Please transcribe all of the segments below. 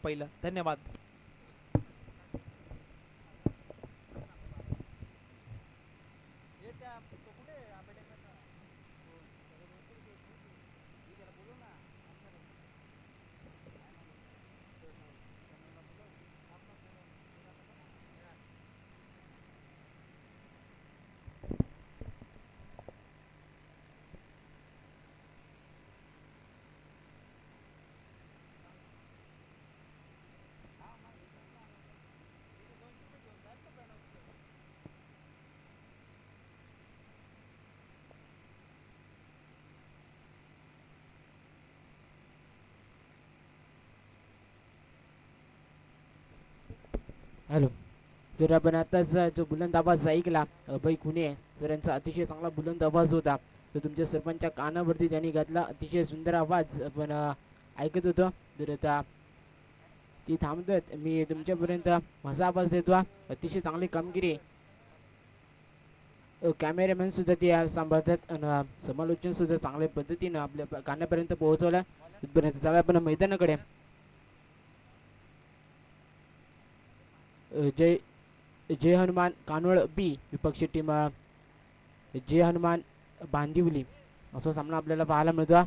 पहिलं. धन्यवाद. हॅलो. तर आपण आताच जो बुलंद आवाज ऐकला अभय खुने तर यांचा अतिशय चांगला बुलंद आवाज होता. तर तुमच्या सर्वांच्या कानावरती त्यांनी घातला अतिशय सुंदर आवाज आपण ऐकत होतो. तर आता ती थांबतात मी तुमच्यापर्यंत माझा आवाज देतो. अतिशय चांगली कामगिरी कॅमेरामॅन सुद्धा ते सांभाळतात आणि समालोचन सुद्धा चांगल्या पद्धतीनं आपल्या कानापर्यंत पोहोचवलं. इथपर्यंत जाऊया आपण मैदानाकडे. जय जय हनुमान कानवळ बी विपक्षी टीम जय हनुमान बांदिवली असा सामना आपल्याला पाहायला मिळतो.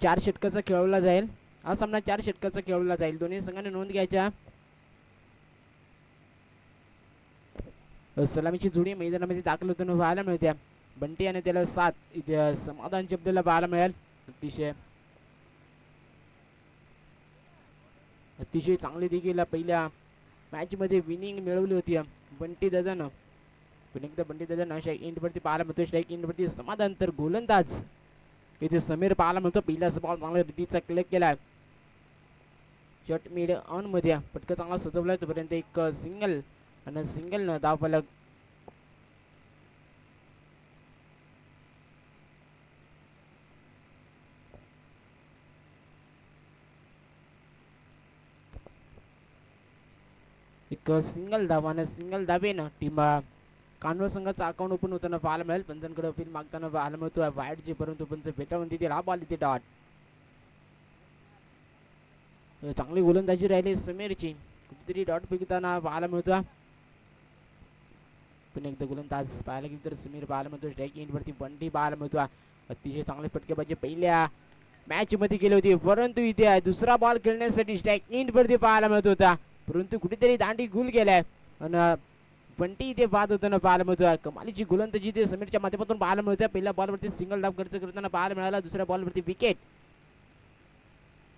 4 षटकाचा खेळवला जाईल. हा सामना 4 षटकाचा खेळवला जाईल. दोन्ही संघाने नोंद घ्यायच्या. सलामीची जोडी मैदानामध्ये दाखल होताना पाहायला मिळते. बंटी आणि त्याला 7 इथे समाधान शब्दाला पाहायला मिळेल. अतिशय चांगली देखील पहिल्या मॅच मध्ये विनिंग मिळवली होती बंटी दादानं. पण एकदा बंटी दादानं स्ट्राईक एंडवरती पाहायला मिळतो. स्ट्राईक एंडवरती समाधान तर गोलंदाज इथे समीर पाहायला मिळतो. पहिलाच बॉल चांगल्या रीतीचा क्लिक केलाय. शॉट मिड ऑन मध्ये पटकन चांगला सजवलाय. तोपर्यंत एक सिंगल आणि सिंगल न धाव फलक. एक सिंगल धावानं सिंगल धावेनं टीम कानवड संघाचा अकाउंट ओपन होताना पाहायला मिळेल. पंचांकडे अपील मागताना पाहायला मिळतो. वाईट जे परंतु पंच भेटावून तिथे हा बॉल इथे डॉट. चांगली गोलंदाजी राहिली समीरची. कुठेतरी डॉट फेकताना पाहायला मिळतो. पण एकदा गोलंदाज पाहायला गेली तर समीर पाहायला मिळतो. स्ट्राईक एंडवरती बंटी पाहायला मिळतो. अतिशय चांगले फटकेबाजी पहिल्या मॅच मध्ये केली होती. परंतु इथे दुसरा बॉल खेळण्यासाठी स्ट्राईक एंडवरती पाहायला मिळत होता. परंतु कुठेतरी दांडी गुल गेलाय आणि बंटी इथे बाद होताना पाहायला मिळतोय. कमालीची गोलंदाजी इथे समीरच्या माध्यमातून पाहायला मिळते. पहिल्या बॉलवरती सिंगल डाव खर्च करताना पाहायला मिळाला. दुसऱ्या बॉलवरती विकेट.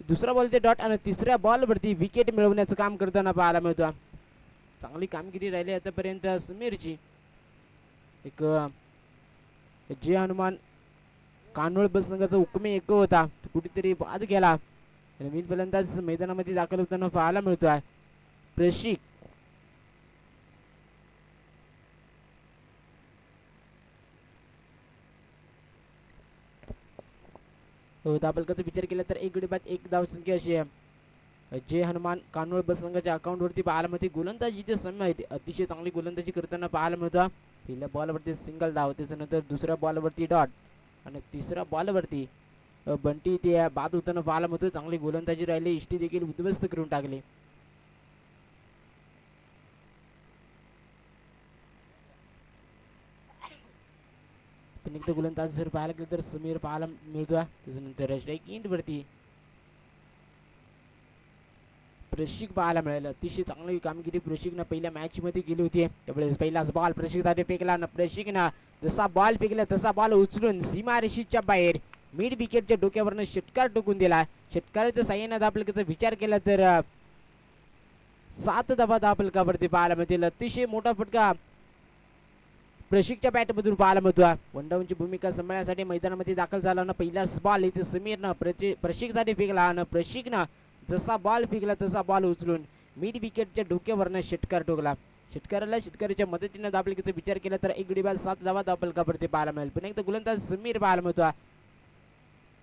दुसरा बॉल ते डॉट आणि तिसऱ्या बॉलवरती विकेट मिळवण्याचं काम करताना पाहायला मिळतो. चांगली कामगिरी राहिली आतापर्यंत समीरची. एक जय हनुमान कानवड बस संघाचा हुकमी एक होता कुठेतरी बाद गेला. नवीन फलंदाज मैदानामध्ये दाखल होताना पाहायला मिळतोय. प्रशिक धावफलकाचा विचार केला तर 1 गडी बाद 1 धाव संख्या अशी आहे. जय हनुमान कानवड बस संघाच्या अकाउंट वरती पाहायला मिळते. गोलंदाजी इथे समय अतिशय चांगली गोलंदाजी करताना पाहायला मिळतो. पहिल्या बॉलवरती सिंगल धाव त्याच्यानंतर दुसऱ्या बॉलवरती डॉट आणि तिसऱ्या बॉलवरती बंटी ते बाद होताना पाहायला मिळतो. चांगली गोलंदाजी राहिली. इष्टी देखील उद्ध्वस्त करून टाकली. पण एकदा गोलंदाज जर पाहायला गेलं तर समीर पाहायला मिळतो. त्याच्यानंतर स्ट्राईक एंडवरती प्रशिक पाहायला मिळालं. अतिशय चांगली कामगिरी प्रशिकनं पहिल्या मॅच मध्ये केली होती. त्यावेळेस पहिलाच बॉल प्रशिकसाठी फेकला ना प्रशिकनं जसा बॉल फेकला तसा बॉल उचलून सीमारेषेच्या बाहेर मिड विकेटच्या डोक्यावरनं षटकार टोकून दिला. षटकाराच्या साह्याने धावफलकाचा विचार केला तर 7 धावा धावफलकावरती पाहायला मिळतील. अतिशय मोठा फटका प्रशिकच्या बॅट मधून पाहायला मिळतो. वनडाऊनची भूमिका सांभाळण्यासाठी मैदानामध्ये दाखल झाला ना पहिलाच बॉल इथे समीरनं प्रशिकसाठी फेकला आणि प्रशिकनं जसा बॉल फेकला तसा बॉल उचलून मिड विकेटच्या डोक्यावरनं षटकार टोकला. षटकाराच्या मदतीने धावफलकाचा विचार केला तर 1 गडी बाद 7 धावा धावफलकावरती पाहायला मिळेल. पुन्हा एकदा गोलंदाज समीर पाहायला मिळतो.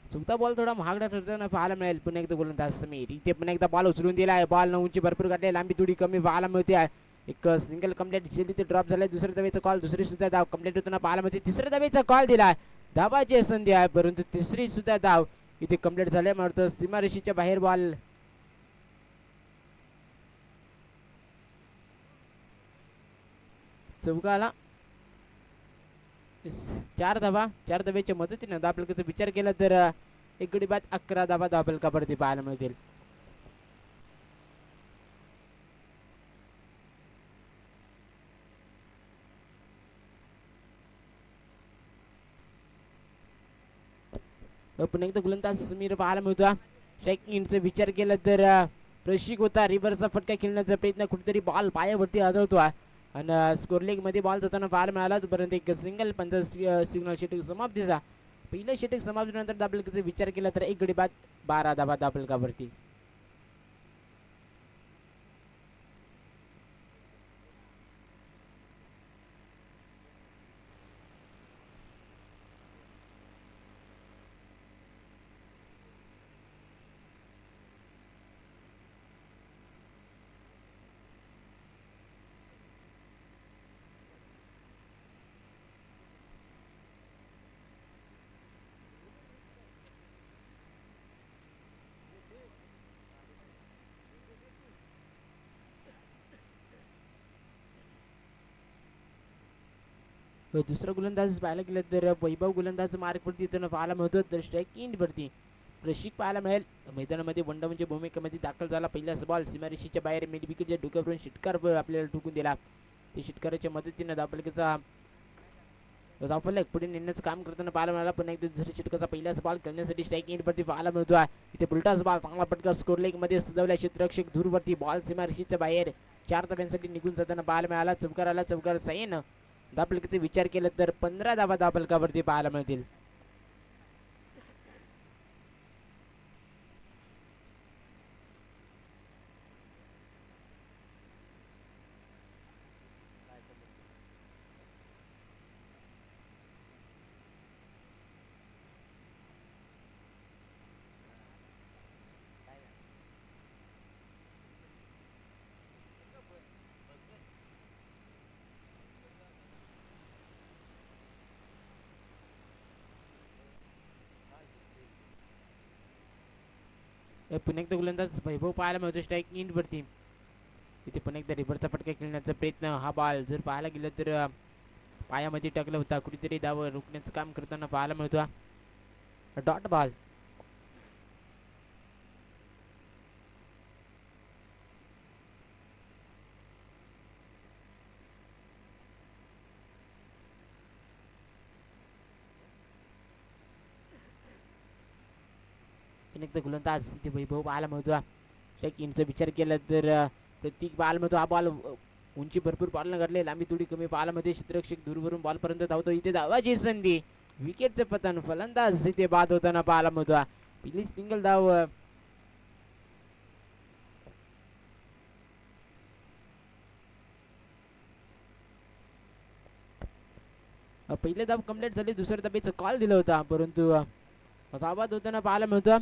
चौथा बॉल थोडा महागडा ठरताना पाहायला मिळेल. पुन्हा एकदा गोलंदाज समीर इथे पुन्हा एकदा बॉल उचलून दिला आहे. बॉल न उंची भरपूर काढली. लांबी थोडी कमी पाहायला मिळते. एक सिंगल कंप्लीट दिली ते ड्रॉप झालाय. दुसऱ्या धावेचा कॉल दुसरी सुद्धा धाव कंप्लीट होताना पाहायला मिळते. तिसऱ्या धावेचा कॉल दिलाय. धावाची संधी आहे परंतु तिसरी सुद्धा धाव इथे कंप्लीट झाले म्हणतो सीमारेषेच्या बाहेर बॉल चौकाला 4 धावा 4 धाब्याच्या मदतीने धावफलकाचा विचार केला तर एक गडी बाद 11 धावा धावफलकावरती पाहायला मिळतील. पुन्हा एकदा गोलंदाज समीर पाहायला मिळतो. स्ट्रायकिंगचा विचार केला तर प्रशिक होता रिव्हर्सचा फटका खेळण्याचा प्रयत्न कुठेतरी बॉल पायावरती आदळतो आणि स्कोर लेग मध्ये बॉल जाताना पाहायला मिळाला. तोपर्यंत एक सिंगल पंच सिग्नल षटक समाप्तीचा पहिल्या षटक समाप्तीनंतर धावफलकाचा विचार केला तर एक गडी बाद 12 धावा धावफलकावरती. दुसरा गोलंदाज पाहायला गेलं तर वैभव गोलंदाज मार्कवरती इथं पाहायला मिळतो. तर स्ट्रायकिंग वरती प्रशिक पाहायला मिळेल. मैदानामध्ये वनडाऊनच्या भूमिकेमध्ये दाखल झाला. पहिलाच बॉल सीमारेषेच्या बाहेर मिड विकेटच्या डोक्यावरून षटकार आपल्याला ठोकून दिला. ते षटकाराच्या मदतीने धावफलकाचा धावफलक पुढे नेण्याचं काम करताना पाहायला मिळाला. पण एकदा दुसऱ्या षटकाचा पहिलाच बॉल करण्यासाठी स्ट्रायकिंग वरती पाहायला मिळतो. इथे पुलटाच बॉल चांगला पटका स्कोर लेग मध्ये सजवल्या. क्षेत्ररक्षक दूरवरती बॉल सीमारेषेच्या बाहेर 4 धाब्यांसाठी निघून जाताना पाहायला मिळाला. चौकार सैन धावफलकाचा विचार केला तर 15 धावा धावफलकावरती पाहायला मिळतील. पुन्हा एकदा गोलंदाज वैभव पाहायला मिळतो स्ट्रायकिंग वरती. इथे पुन्हा एकदा रिव्हर्सचा फटका खेळण्याचा प्रयत्न. हा बॉल जर पाहायला गेलं तर पायामध्ये टाकला होता. कुठेतरी धाव रोखण्याचं काम करताना पाहायला मिळतो. Dot ball. एकदा गोलंदाज इथे वैभव पाहायला मिळतो. स्ट्रायकिंगचा विचार केला तर प्रत्येक बॉल मध्ये हा बॉल उंची भरपूर बॉल घडले. लांबी थोडी कमी पाहायला मध्ये क्षेत्ररक्षक दूरवरून बॉल पर्यंत धावतो. इथे धावाची संधी विकेटचं पतन. फलंदाज इथे बाद होताना पाहायला मिळतो. पहिली सिंगल धाव पहिले धाव कंप्लीट झाली. दुसऱ्या धावेचा कॉल दिला होता परंतु धावाद होताना पाहायला मिळतो.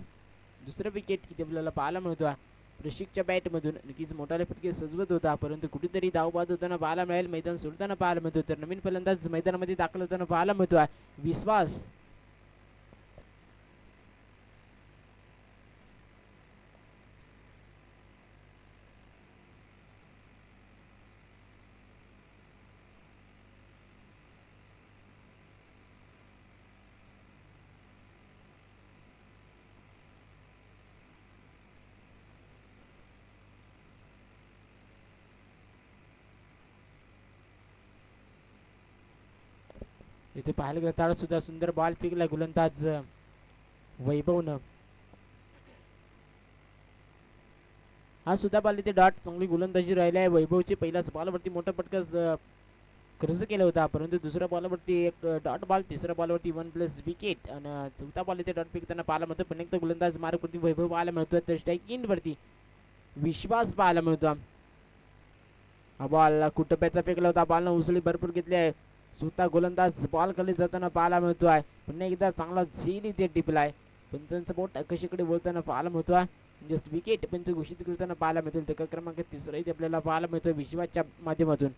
दुसरं विकेट इथे आपल्याला पाहायला मिळतो. प्रशिकच्या बॅट मधून नक्कीच मोठाले फटके सजवत होता परंतु कुठेतरी धावबाद होताना पाहायला मिळेल. मैदान सोडताना पाहायला मिळतो. तर नवीन फलंदाज मैदानामध्ये दाखल होताना पाहायला मिळतो. विश्वास इथे पाहायला गेलं तर सुद्धा सुंदर बॉल फेकला गोलंदाज वैभवनं. हा सुद्धा बॉल इथे डॉट चांगली गोलंदाजी राहिली आहे. वैभवची पहिल्याच बॉलवरती मोठा फटका खर्च केला होता परंतु दुसऱ्या बॉलवरती एक डॉट बॉल. तिसऱ्या बॉलवरती 1+ विकेट आणि चौथा बॉल इथे डॉट फेकताना पाहायला मिळतो. पण एकदा गोलंदाज मार्कवरती वैभव पाहायला मिळतो. तर स्ट्रायकिंग वरती विश्वास पाहायला मिळतो. हा बॉल कुटप्याचा फेकला होता. बॉलनं उसळी भरपूर घेतली आहे. स्वतः गोलंदाज बॉल खाली जाताना पाहायला मिळतोय. पुन्हा एकदा चांगला झेल इथे टिपलाय. पण त्यांचं बोट आकाशाकडे बोलताना पाहायला मिळतोय. जस्ट विकेट पंच घोषित करताना पाहायला मिळतील. तर क्रमांक 3 इथे आपल्याला पाहायला मिळतोय विश्वासच्या माध्यमातून.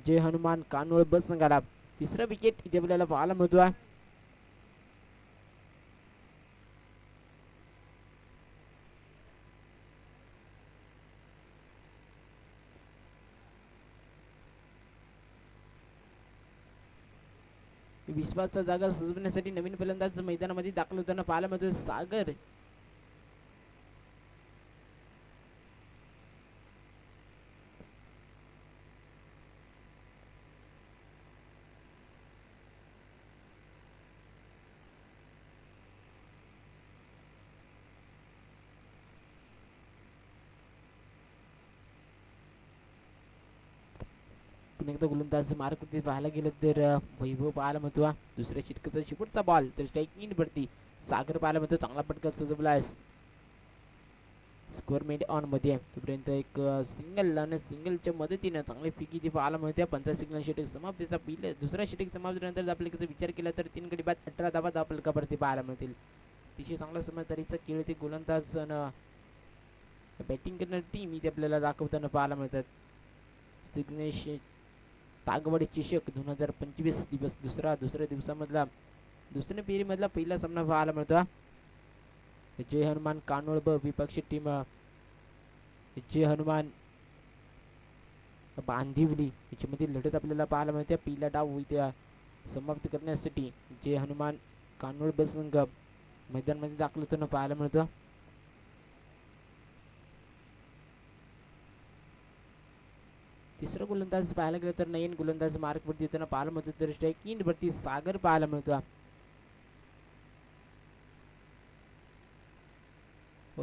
जय हनुमान कानोळ बस संघाला 3रं विकेट इथे आपल्याला पाहायला मिळतोय. विश्वासचा जागा सजवण्यासाठी नवीन फलंदाज मैदानामध्ये दाखल होताना पाहायला मिळतोय सागर. पुन्हा एकदा गोलंदाज मार्कवरती पाहायला गेलं तर वैभव पाहायला मिळतो. दुसऱ्या षटकाचा शेवटचा बॉल तर स्ट्राईक इन वरती सागर पाहायला मिळतो. चांगला फटका सजवला आहे. स्कोअर मेड ऑन मध्ये तोपर्यंत एक सिंगल आणि सिंगलच्या मदतीनं चांगली फिकी ती पाहायला मिळते. 50 सिंगल षटक समाप्तीचा पहिला दुसरा षटक समाप्तीनंतर आपल्याकडे विचार केला तर 3 गडी बाद 18 धावा आपल्याकडे पाहायला मिळतील. अतिशय चांगला समजदारीचा खेळ ते गोलंदाज बॅटिंग करणारी टीम इथे आपल्याला दाखवताना पाहायला मिळतात. सिग्नेश तागवाडी चषक 2025 दिवस दुसऱ्या दिवसामधला दुसऱ्या फेरीमधला पहिला सामना पाहायला मिळतो. जय हनुमान कानोळ ब विपक्षी टीम जय हनुमान बांदिवली याच्यामध्ये लढत आपल्याला पाहायला मिळते. पहिला डाव इथे समाप्त करण्यासाठी जय हनुमान कानोळ ब संघ मैदानामध्ये दाखल होताना पाहायला मिळतो. तिसरा गोलंदाज पाहायला गेलं तर नयन गोलंदाज मार्क वरती येताना पाहायला मिळतो. तर स्ट्राईक इन वरती सागर पाहायला मिळतो.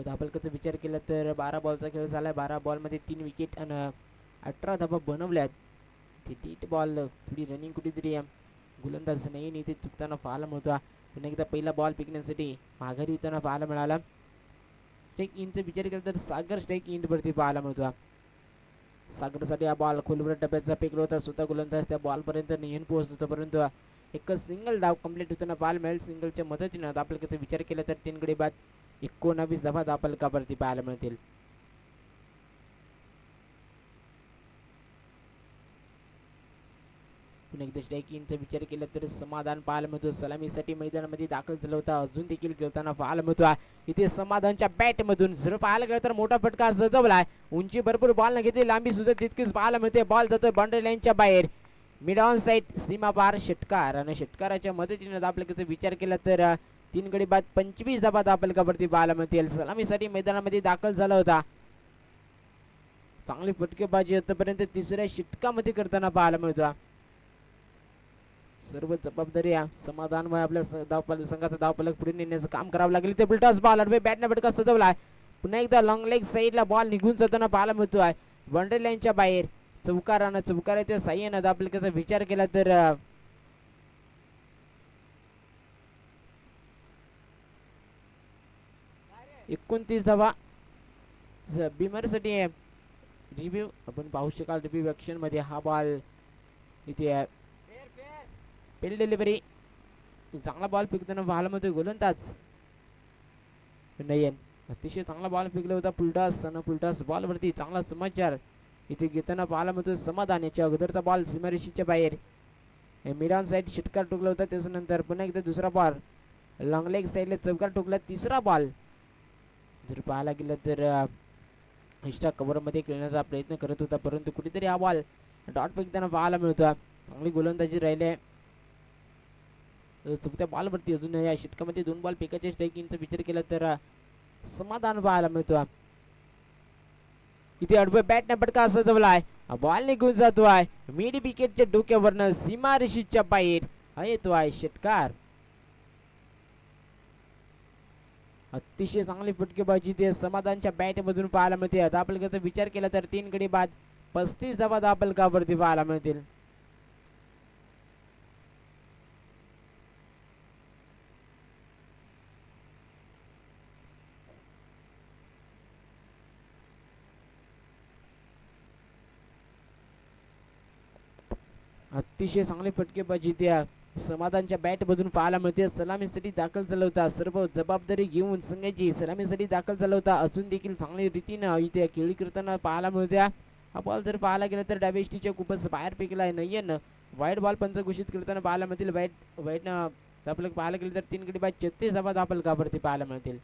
धापलकाचा विचार केला तर 12 बॉलचा खेळ झालाय. 12 बॉल मध्ये 3 विकेट आणि 18 धावा बनवल्यात. ती बॉल थोडी रनिंग कुठेतरी गोलंदाज नयन इथे चुकताना पाहायला मिळतो. पुन्हा एकदा पहिला बॉल फेकण्यासाठी माघारी येताना पाहायला मिळाला. स्ट्राईक इनचा विचार केला तर सागर स्ट्राईक इन वरती पाहायला मिळतो. सागरसाठी हा बॉल खोलवर टप्प्याचा फेकला होता. स्वतः गोलंदाज त्या बॉल पर्यंत नियन पोहोचत होता परंतु एक सिंगल धाव कंप्लीट होताना पाहायला मिळेल. सिंगलच्या मदतीने आपल्याकडे विचार केला तर 3 गडी बाद 19 धावा आपल्याकडे पाहायला मिळतील. पुन्हा एकदा स्ट्राईक इनचा विचार केला तर समाधान पाहायला मिळतो. सलामीसाठी मैदानामध्ये दाखल झाला होता. अजून देखील खेळताना पाहायला मिळतो. इथे समाधानच्या बॅट मधून जर पाहायला गेलं तर मोठा फटका सजवलाय. उंची भरपूर बॉल न घेतली लांबी सुद्धा तितकीच पाहायला मिळते. बॉल जातोय बाउंड्री लाईनच्या बाहेर मिड ऑन साइड सीमा पार षटकार आणि षटकाराच्या मदतीने आपल्याकडे विचार केला तर 3 गडी बाद 25 धावा आपल्याकडे पाहायला मिळतील. सलामीसाठी मैदानामध्ये दाखल झाला होता. चांगली फटकेबाजी आतापर्यंत तिसऱ्या षटकामध्ये करताना पाहायला मिळतो. सर्व जबाबदारी समाधानमय आपल्या संघाचा धावफलक पुढे नेण्याचं काम करावं लागेल. ते बुलटॉस बॉल अडवे बॅटने फटका सजवलाय. पुन्हा एकदा लॉंग लेग साईडला बॉल निघून जाताना पाहायला मिळतोय. बाउंड्री लाईनच्या बाहेर चौकारानं चौकाराच्या साह्यानं आपल्याचा विचार केला तर 29 धावा बिमरसाठी रिव्ह्यू आपण पाहू शकाल. रिव्ह्यू ऍक्शन मध्ये हा बॉल इथे पेल डिलिव्हरी चांगला बॉल फेकताना पाहायला मिळतोय. गोलंदाज नयन अतिशय चांगला बॉल फेकला होता. पुलटास बॉल वरती चांगला समाचार इथे घेताना पाहायला मिळतोय. समाधान याच्या अगोदरचा बॉल सीमारेषेच्या बाहेर मिड ऑन साइड षटकार टोकला होता. त्याच्यानंतर पुन्हा एकदा दुसरा बॉल लॉंग लेग साइडला चौकार टोकला. तिसरा बॉल जर पाहायला गेलं तर एक्स्ट्रा कव्हर मध्ये खेळण्याचा प्रयत्न करत होता परंतु कुठेतरी हा बॉल डॉट फेकताना पाहायला मिळतो. चांगली गोलंदाजी राहिले. चुकत्या बॉल वरती अजून या षटकामध्ये 2 बॉल फेकायचे स्ट्राईकिंगचा विचार केला तर समाधान पाहायला मिळतो. इथे अडवे बॅटने फटका सजवलाय. बॉल निघून जातोय मिड विकेटच्या डोक्यावरनं सीमारेषेच्या बाहेर हा येतोय षटकार. अतिशय चांगली फटकेबाजी ते समाधानच्या बॅट मधून पाहायला मिळते. आता आपल्याला विचार केला तर 3 गडी बाद 35 धावा आपल्यावरती पाहायला मिळतील. अतिशय चांगली फटकेबाजी त्या समाधानच्या बॅट मधून पाहायला मिळते. सलामीसाठी दाखल झाला होता. सर्व जबाबदारी घेऊन संघाची सलामीसाठी दाखल झाला होता. अजून देखील चांगली रीतीने इथे खेळी करताना पाहायला मिळते. हा बॉल जर पाहायला गेला तर डावेष्टीच्या खूपच बाहेर फेकलाय. नयन वाईट बॉल पंच घोषित करताना पाहायला मिळतील. वाईट आपल्याला पाहायला गेलं तर 3 गडी बाद 36 धावा आपल्याला पाहायला मिळतील.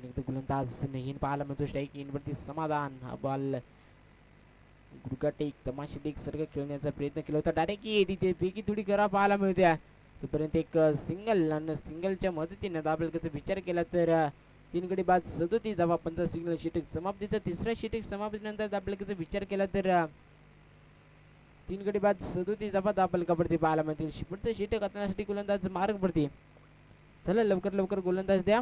एकदा गोलंदाज नहीन पाहायला मिळतो. स्ट्राईक इनवरती समाधान. हा बॉल गुडघाटेक तमाशेदेक सर्ग खेळण्याचा प्रयत्न केला होता. डायरेक्ट तिथे पैकी थोडी करा पाहायला मिळते. तोपर्यंत एक सिंगल आणि सिंगलच्या मदतीने दाबलकाचा विचार केला तर 3 गडी बाद 37 धावा. 15 सिंगल षटक समाप्तीचा तिसरा षटक समाप्तीनंतर दाबलकाचा विचार केला तर 3 गडी बाद 37 धावा दाबलकावरती पाहायला मिळतील. शेवटचं षटक हाताळण्यासाठी गोलंदाज मार्ग पडते. चला लवकर लवकर गोलंदाज द्या.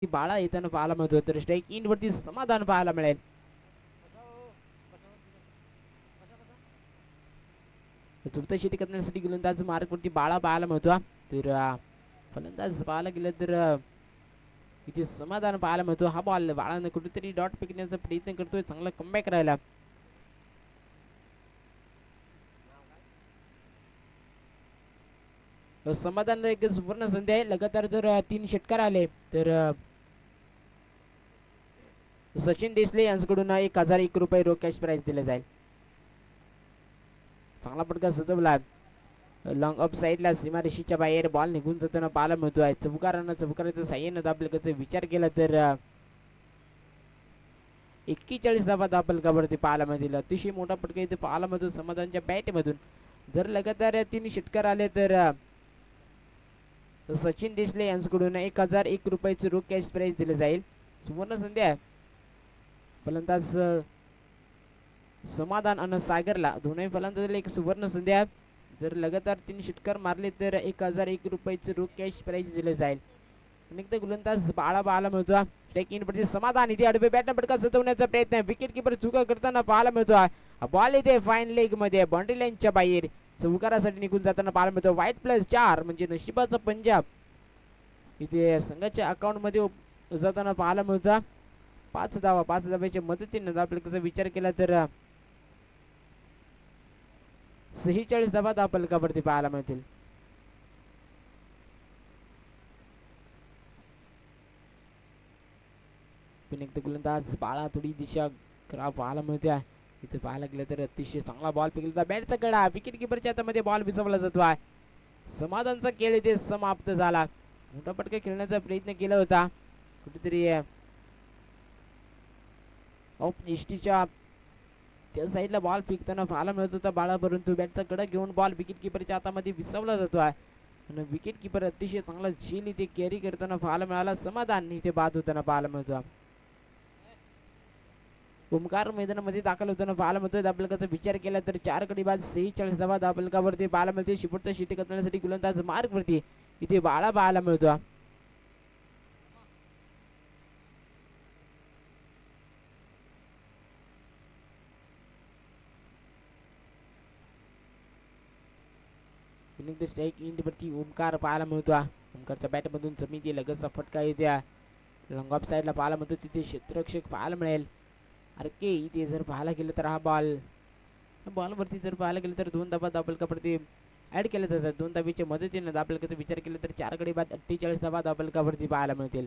बाळा येताना पाहायला मिळतो. तर स्ट्राईक इन वरती समाधान पाहायला मिळेल. चौथा षटक करण्यासाठी गोलंदाज मार्गवरती बाळा पाहायला मिळतो. तर फलंदाज पाहायला गेलं तर इथे समाधान पाहायला मिळतो. हा बॉल बाळानं कुठेतरी डॉट फेकण्याचा प्रयत्न करतोय. चांगला कमबॅक राहिला. समाधान एक सुवर्ण संधी आहे. लगातार जर 3 षटकार आले तर सचिन देसले यांच्याकडून 1001 रुपये रोख कॅश प्राइज दिले जाईल. चांगला फटका सजवला. लॉंग अप साइडला सीमारेषेच्या बाहेर बॉल निघून जाताना पाहायला मिळतोय. चौकाराच्या साह्यानं दाबलकाचा विचार केला तर 41 धावा दाबलकावरती पाहायला मिळतील. अतिशय मोठा फटका इथे पाहायला मिळतो समाधानच्या बॅट मधून. जर लगातार 3 षटकार आले तर सचिन देसले यांच्याकडून 1001 रुपयाचे रोख कॅश प्राइज दिले जाईल. सुवर्ण संधी आहे. फलंदाज समाधान आणि सागरला दोन्ही फलंदाजाला एक सुवर्ण संधी आहे. जर लगातार 3 षटकार मारले तर 1001 रुपयाचे रोख कॅश प्राइज दिले जाईल. अनेकदा गोलंदाज बाळा पाहायला मिळतो. स्ट्राईक इन वरती समाधान इथे आडवे बॅटनं फटका सजवण्याचा प्रयत्न. विकेट किपर चुका करताना पाहायला मिळतो. बॉल इथे फाईन लेग मध्ये बाउंड्री लाईनच्या बाहेर चौकारासाठी निघून जाताना पाहायला मिळतो. वाईट +4 म्हणजे नशिबाचा पंजाब इथे संघाच्या अकाउंट मध्ये जाताना पाहायला मिळतो. 5 धावाच्या मदतीने दाबलकाचा विचार केला तर 46 धावा दाबलकावरती पाहायला मिळतील. एकदा गोलंदाज बाळा थोडी दिशा खराब पाहायला मिळते. इथे पाहायला गेलं तर अतिशय चांगला बॉल फेकला. बॅटचा कडा विकेट किपरच्या हातामध्ये बॉल विसवला जातो आहे. समाधानचा खेळ इथे समाप्त झाला. मोठा फटका खेळण्याचा प्रयत्न केला होता. कुठेतरी ऑफ इष्टीच्या त्या साईडला बॉल फेकताना पाहायला मिळत होता बाळा, परंतु बॅटचा कडा घेऊन बॉल विकेट किपरच्या हातामध्ये विसवला जातो आहे. आणि विकेट किपर अतिशय चांगला झेल इथे कॅरी करताना पाहायला मिळाला. समाधान इथे बाद होताना पाहायला मिळतो. ओमकार मैदानामध्ये दाखल होताना पाहायला मिळतोय. दाबलकाचा विचार केला तर 4 गडी बाद 46 धावा दाबलकावरती पाहायला मिळते. शेवटचा षटक करण्यासाठी गोलंदाज मार्गवरती इथे बाळा पाहायला मिळतो. स्ट्राईक इन वरती ओमकार पाहायला मिळतो. ओमकारच्या बॅट मधून जमिनी लगतचा फटका येते. लॉंग ऑफ साइडला पाहायला मिळतो. तिथे क्षेत्ररक्षक पाहायला मिळेल. अरे इथे जर पाहायला गेलं तर हा बॉल वरती जर पाहायला गेलं तर 2 धावा दाबलकावरती ऍड केल्या जातात. 2 धावेच्या मदतीने धावफलकाचा विचार केला तर 4 गडी बाद 48 धावा धावफलकावरती पाहायला मिळतील.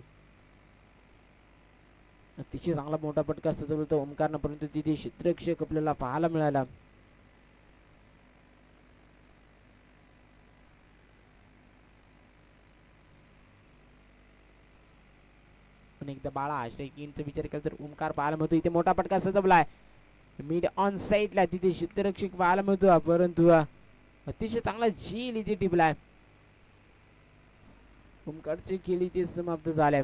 अतिशय चांगला मोठा फटका सजवला ओमकारनं, परंतु तिथे क्षेत्ररक्षक आपल्याला पाहायला मिळाला. पण एकदा बाळा स्ट्रायकिंगचा विचार केला तर ओमकार पाहायला मिळतो. इथे मोठा फटका सजवलाय मिड ऑन साईडला, तिथे क्षेत्ररक्षक पाहायला मिळतो, परंतु अतिशय चांगला झील इथे टिपलाय. ओमकारचे खेळ इथे समाप्त झाले.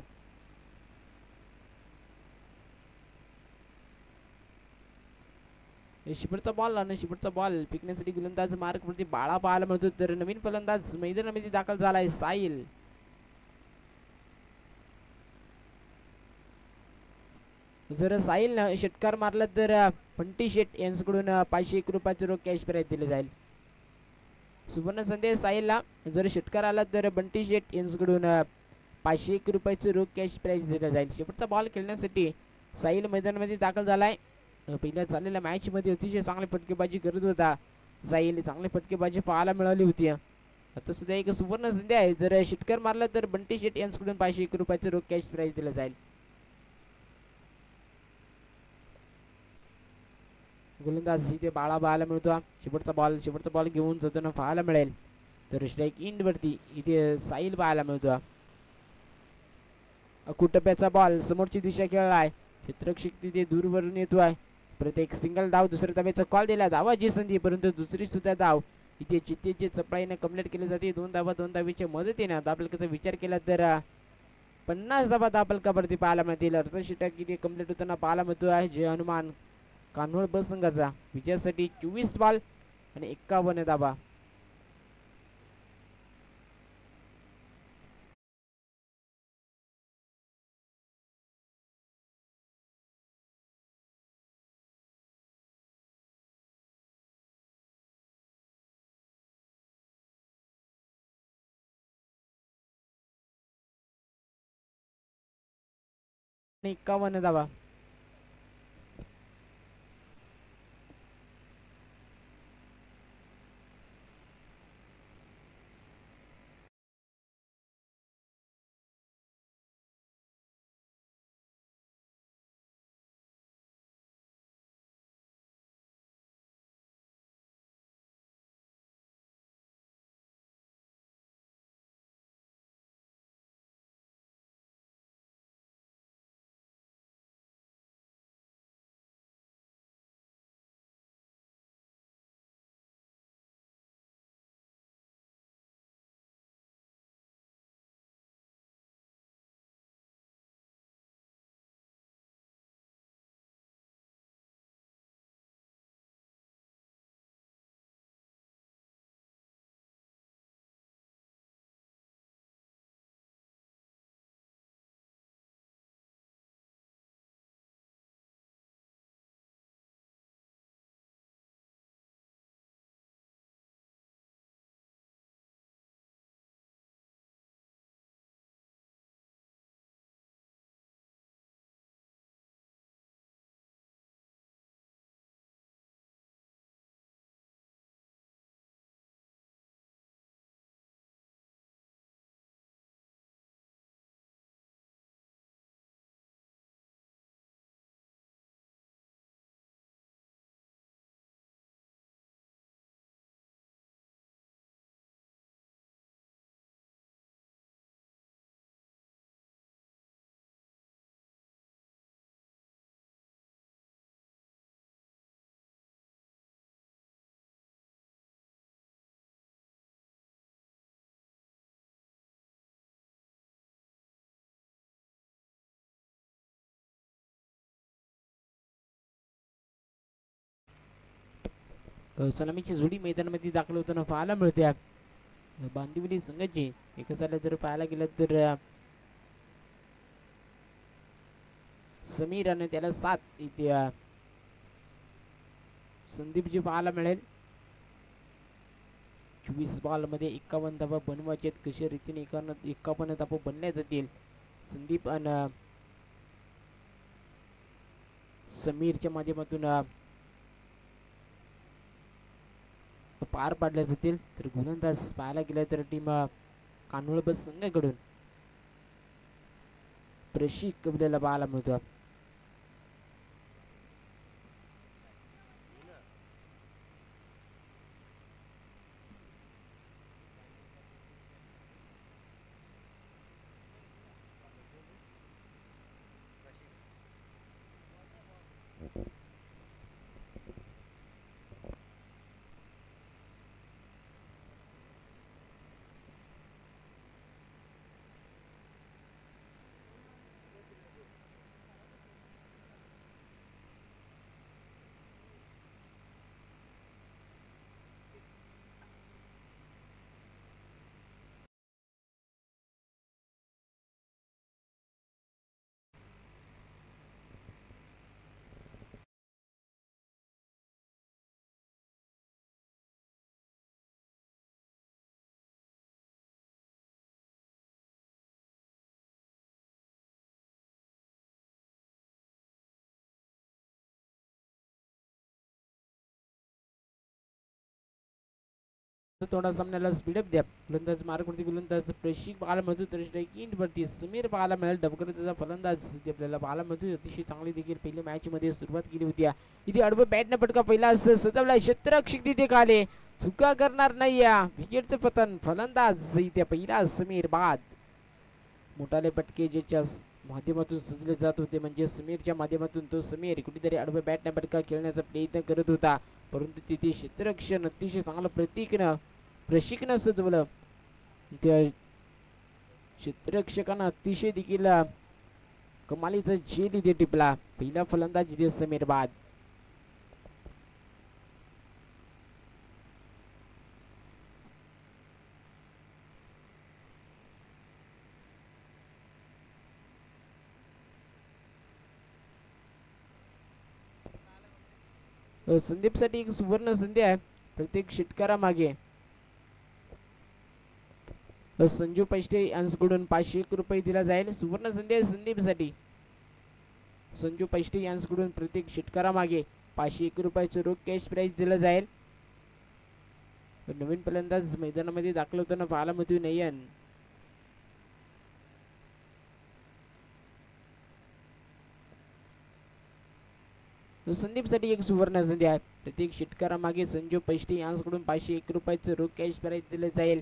शेवटचा बॉल आणि शेवटचा बॉल फेकण्यासाठी गोलंदाज मार्क वरती बाळा पाहायला मिळतो. तर नवीन फलंदाज मैदानामध्ये दाखल झालाय साहिल. जर साहिलनं षटकार मारला तर बंटी शेट यांच्याकडून 501 रुपयाचं रोख कॅश प्राइज दिले जाईल. सुवर्ण संदेश साहिलला जर षटकार आला तर बंटी शेट यांच्याकडून 501 रुपयाचं रोख कॅश प्राइज दिलं जाईल. शेवटचा बॉल खेळण्यासाठी साहिल मैदानामध्ये दाखल झालाय. पहिल्या झालेल्या मॅच मध्ये अतिशय चांगली फटकेबाजी करत होता साहिल, चांगली फटकेबाजी पाहायला मिळाली होती. आता सुद्धा एक सुवर्ण संधी आहे, जर षटकार मारला तर बंटी शेट यांच्याकडून 501 रुपयाचं रोख कॅश प्राइज दिलं जाईल. गोलंदाज इथे बाळा पाहायला मिळतो. शेवटचा बॉल घेऊन जाताना पाहायला मिळेल. तर स्ट्राईक इंड वरती इथे साहिल पाहायला मिळतो. कुटप्याचा बॉल समोरची दिशा खेळलाय, क्षेत्ररक्षक तिथे दूरवरून येतोय. प्रत्येक सिंगल धाव दुसऱ्या धावेचा कॉल दिला, धावाची संधी, परंतु दुसरी सुद्धा धाव इथे चित्तेची चपळाईने कंप्लीट केली जाते. 2 धावा 2 धावेच्या मदतीने धावफलकाचा विचार केला तर 50 धावा धावफलकावरती पाहायला मिळतील. अर्धशतक इथे कंप्लीट होताना पाहायला मिळतो आहे. जय हनुमान कान्होळ ब संघाचा विजयासाठी 24 बॉल आणि 51 धावा. आणि 51 धावा. सलामीची जोडी मैदानामध्ये दाखल होताना पाहायला मिळते. बांदिवली संघाची एकाला जर पाहायला गेलं तर समीर आणि त्याला 7 इथे संदीपजी पाहायला मिळेल. 24 बॉल मध्ये 51 धावा बनवायचे, कशा रीतीने 51 धावा बनल्या जातील. संदीप आणि समीरच्या माध्यमातून पार पाडल्या जातील. तर गोलंदाज पाहायला गेलं तर टीम कान्होळबस संघाकडून प्रशिक आपल्याला पाहायला मिळतो. थोडा सामन्याला स्पीडअप द्या. फलंदाज मार्गवरती गोलंदाज प्रशिक पाहायला मिळतो. तर स्ट्राईक वरती समीर पाहायला मिळेल. डबकरीचा फलंदाज आपल्याला पाहायला मिळतो. अतिशय चांगली देखील पहिल्या मॅच मध्ये सुरुवात केली होती. इथे अडवं बॅटने फटका पहिला सजवला. क्षेत्ररक्षक तिथे खाले चुका करणार नाही. या विकेटचं पतन फलंदाज इथे पहिला समीर बाद. मोठाले फटके ज्याच्या माध्यमातून सजले जात होते म्हणजे समीरच्या माध्यमातून तो समीर कुठेतरी अडवं बॅटने फटका खेळण्याचा प्रयत्न करत होता. परंतु तिथे क्षेत्ररक्षण अतिशय चांगलं प्रतीकनं प्रशिक्षण सजवलं. त्या क्षेत्ररक्षकांना अतिशय देखील कमालीचा झेल इथे टिपला. पहिला फलंदाज इथे समीर बाद. संदीपसाठी एक सुवर्ण संधी आहे. प्रत्येक षटकारामागे संजू पैष्टे यांच्याकडून 501 रुपये दिला जाईल. सुवर्ण संधी आहे संदीपसाठी. संजू पैष्टे यांच्याकडून प्रत्येक षटकारामागे 501 रुपयाचं रोख कॅश प्राइज दिलं जाईल. नवीन फलंदाज मैदानामध्ये दाखल होताना पाहायला मिळतो नयन. संदीपसाठी एक सुवर्ण संधी आहे. प्रत्येक षटकारामागे संजू पैष्टे यांच्याकडून 501 रुपयाचं रोख कॅश प्राइज दिलं जाईल.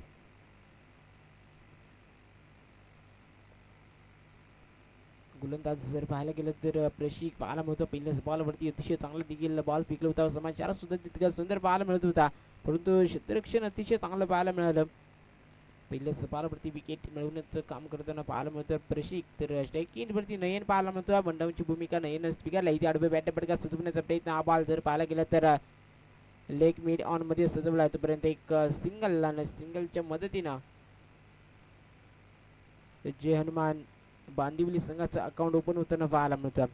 गोलंदाज जर पाहायला गेलं तर प्रशिक पाहायला मिळतो. पहिल्याच बॉलवरती अतिशय चांगला देखील बॉल फेकला होता. समाचार सुद्धा तितका सुंदर पाहायला मिळत होता. परंतु क्षेत्ररक्षण अतिशय चांगलं पाहायला मिळालं. पहिल्याच बॉलवरती विकेट मिळवण्याचं काम करताना पाहायला मिळतं प्रशिक. तर स्ट्राईक वरती नयन पाहायला मिळतो. बंडाऊनची भूमिका नयन स्पीकरला इथे आडवे बॅट फटका सजवण्याचा प्रयत्न. हा बॉल जर पाहायला गेला तर लेग मिड ऑन मध्ये सजवला. तोपर्यंत एक सिंगल आणि सिंगलच्या मदतीनं जे हनुमान बांदिवली संघाचं अकाउंट ओपन होताना पाहायला मिळतं.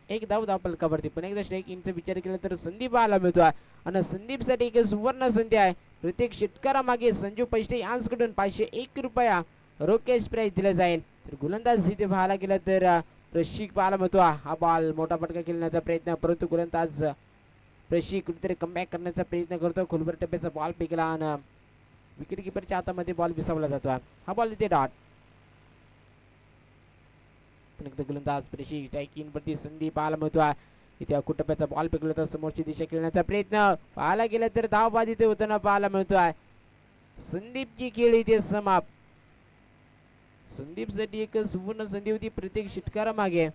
एक धाव फलकावरती पण एकदा स्ट्राईक इनचा विचार केला तर संदीप पाहायला मिळतो. आणि संदीपसाठी एक सुवर्ण संधी आहे. प्रत्येक षटकारामागे संजू पैष्टे यांच्याकडून 501 रुपया रोख कॅश प्राइज दिला जाईल. तर गोलंदाज इथे पाहायला गेला तर प्रशिक पाहायला मिळतो. हा बॉल मोठा फटका खेळण्याचा प्रयत्न. परंतु गोलंदाज प्रशिक कुठेतरी कमबॅक करण्याचा प्रयत्न करतो. खोलवर टप्प्याचा बॉल फेकला आणि विकेट किपरच्या हातामध्ये बॉल विसावला जातो. हा बॉल इथे डॉट. गोलंदाज प्रशिक स्ट्राईक वरती संधी पाहायला मिळतो. इथे कुटप्याचा बॉल फेकला तर समोरची दिशा खेळण्याचा प्रयत्न. पाहायला गेला तर धावबाद इथे होताना पाहायला मिळतोय. संदीपची खेळ इथे समाप्त. संदीपसाठी एक सुवर्ण संधी होती प्रत्येक षटकारामागे.